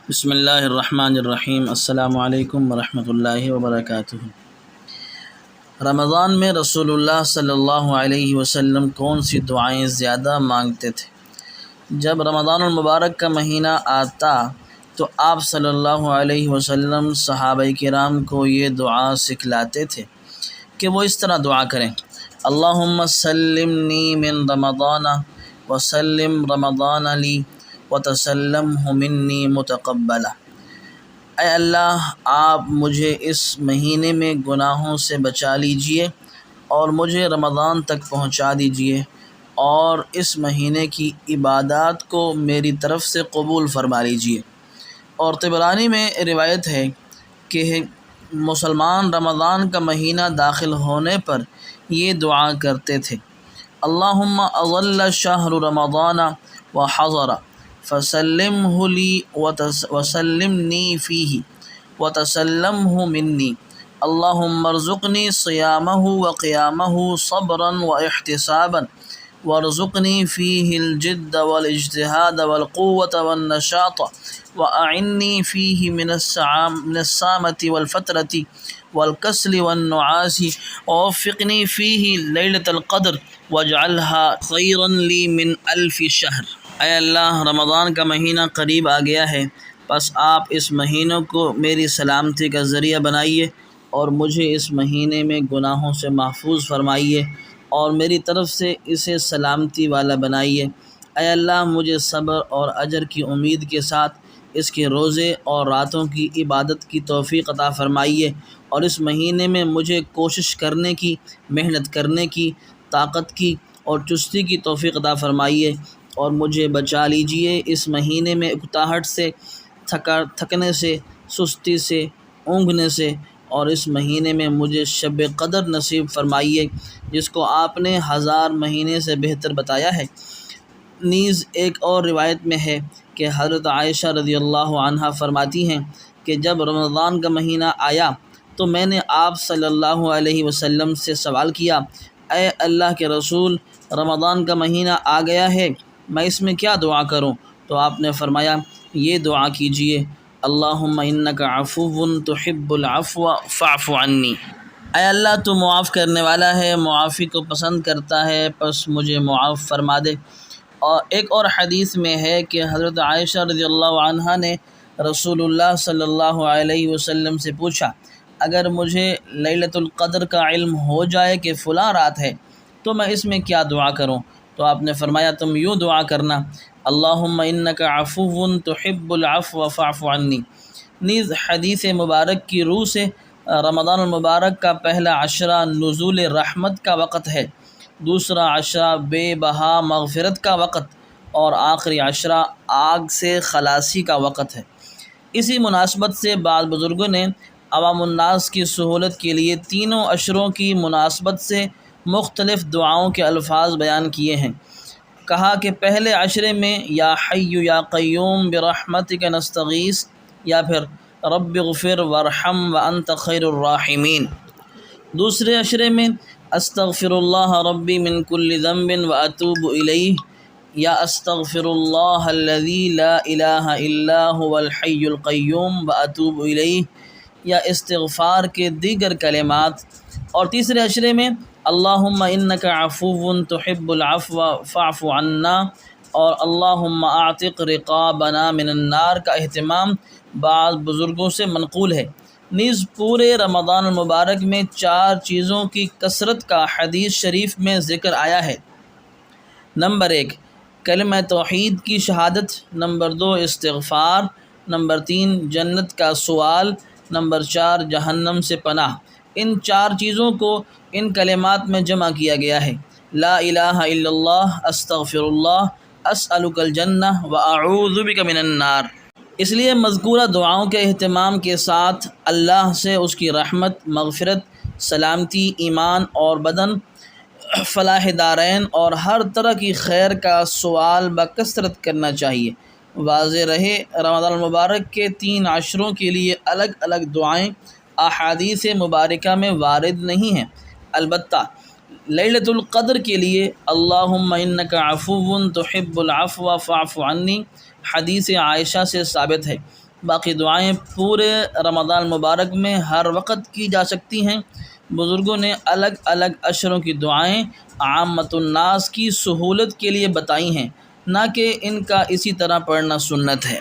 بسم اللہ الرحمن الرحیم۔ السلام علیکم ورحمۃ اللہ وبرکاتہ۔ رمضان میں رسول اللہ صلی اللہ علیہ وسلم کون سی دعائیں زیادہ مانگتے تھے؟ جب رمضان المبارک کا مہینہ آتا تو آپ صلی اللہ علیہ وسلم صحابہ کرام کو یہ دعا سکھلاتے تھے کہ وہ اس طرح دعا کریں: اللہم سلمنی من رمضان وسلم رمضان لی وتسلمہ منی متقبلا۔ اے اللہ، آپ مجھے اس مہینے میں گناہوں سے بچا لیجئے اور مجھے رمضان تک پہنچا دیجئے، اور اس مہینے کی عبادات کو میری طرف سے قبول فرما لیجئے۔ اور طبرانی میں روایت ہے کہ مسلمان رمضان کا مہینہ داخل ہونے پر یہ دعا کرتے تھے: اللہم اظل شہر رمضان وحضر فسلمہ لی وسلمنی فیہ وتسلمہ منی، اللہم ارزقنی صیامہ وقیامہ صبرا واحتسابا وارزقنی فیہ الجد والاجتہاد والقوة والنشاط واعنی فیہ من السامة والفترة والکسل والنعاس ووفقنی فیہ لیلۃ القدر واجعلها خیرا لی من الف شہر۔ اے اللہ، رمضان کا مہینہ قریب آ گیا ہے، پس آپ اس مہینوں کو میری سلامتی کا ذریعہ بنائیے اور مجھے اس مہینے میں گناہوں سے محفوظ فرمائیے اور میری طرف سے اسے سلامتی والا بنائیے۔ اے اللہ، مجھے صبر اور اجر کی امید کے ساتھ اس کے روزے اور راتوں کی عبادت کی توفیق عطا فرمائیے، اور اس مہینے میں مجھے کوشش کرنے کی، محنت کرنے کی، طاقت کی اور چستی کی توفیق عطا فرمائیے، اور مجھے بچا لیجئے اس مہینے میں اکتاہٹ سے، تھکنے سے، سستی سے، اونگنے سے، اور اس مہینے میں مجھے شب قدر نصیب فرمائیے جس کو آپ نے 1000 مہینے سے بہتر بتایا ہے۔ نیز ایک اور روایت میں ہے کہ حضرت عائشہ رضی اللہ عنہا فرماتی ہیں کہ جب رمضان کا مہینہ آیا تو میں نے آپ صلی اللہ علیہ وسلم سے سوال کیا: اے اللہ کے رسول، رمضان کا مہینہ آ گیا ہے، میں اس میں کیا دعا کروں؟ تو آپ نے فرمایا: یہ دعا کیجئے: اللہم انک عفو تحب العفو فاعف عنی۔ اے اللہ، تو معاف کرنے والا ہے، معافی کو پسند کرتا ہے، پس مجھے معاف فرما دے۔ اور ایک اور حدیث میں ہے کہ حضرت عائشہ رضی اللہ عنہا نے رسول اللہ صلی اللہ علیہ وسلم سے پوچھا: اگر مجھے لیلۃ القدر کا علم ہو جائے کہ فلاں رات ہے تو میں اس میں کیا دعا کروں؟ تو آپ نے فرمایا: تم یوں دعا کرنا: اللہم انک عفو تحب العفو فاعف عنی۔ نیز حدیث مبارک کی روح سے رمضان المبارک کا پہلا عشرہ نزول رحمت کا وقت ہے، دوسرا عشرہ بے بہا مغفرت کا وقت، اور آخری عشرہ آگ سے خلاصی کا وقت ہے۔ اسی مناسبت سے بعض بزرگوں نے عوام الناس کی سہولت کے لیے تینوں عشروں کی مناسبت سے مختلف دعاؤں کے الفاظ بیان کیے ہیں۔ کہا کہ پہلے عشرے میں یا حی یا قیوم برحمتک نستغیث، یا پھر رب اغفر وارحم وانت خیر الراحمین۔ دوسرے عشرے میں استغفر اللہ ربی من کل ذنب واتوب الیہ، یا استغفر اللہ الذی لا الہ الا هو الحی القیوم واتوب الیہ، یا استغفار کے دیگر کلمات۔ اور تیسرے عشرے میں اللہم انک عفو تحب العفو فاعف عنا اور اللہم اعتق رقابنا من النار کا اہتمام بعض بزرگوں سے منقول ہے۔ نیز پورے رمضان المبارک میں 4 چیزوں کی کثرت کا حدیث شریف میں ذکر آیا ہے: نمبر 1 کلمہ توحید کی شہادت، نمبر 2 استغفار، نمبر 3 جنت کا سوال، نمبر 4 جہنم سے پناہ۔ ان 4 چیزوں کو ان کلمات میں جمع کیا گیا ہے: لا الہ الا اللہ، استغفر اللہ، اسألک الجنہ واعوذ بک من النار۔ اس لیے مذکورہ دعاؤں کے اہتمام کے ساتھ اللہ سے اس کی رحمت، مغفرت، سلامتی، ایمان اور بدن، فلاح دارین اور ہر طرح کی خیر کا سوال بکثرت کرنا چاہیے۔ واضح رہے، رمضان المبارک کے 3 عشروں کے لیے الگ الگ دعائیں احادیث مبارکہ میں وارد نہیں ہیں، البتہ لیلۃ القدر کے لیے اللہم انک عفو تحب العفو فاعف عنی حدیث عائشہ سے ثابت ہے باقی دعائیں پورے رمضان المبارک میں ہر وقت کی جا سکتی ہیں۔ بزرگوں نے الگ الگ اشروں کی دعائیں عامۃ الناس کی سہولت کے لیے بتائی ہیں، نہ کہ ان کا اسی طرح پڑھنا سنت ہے۔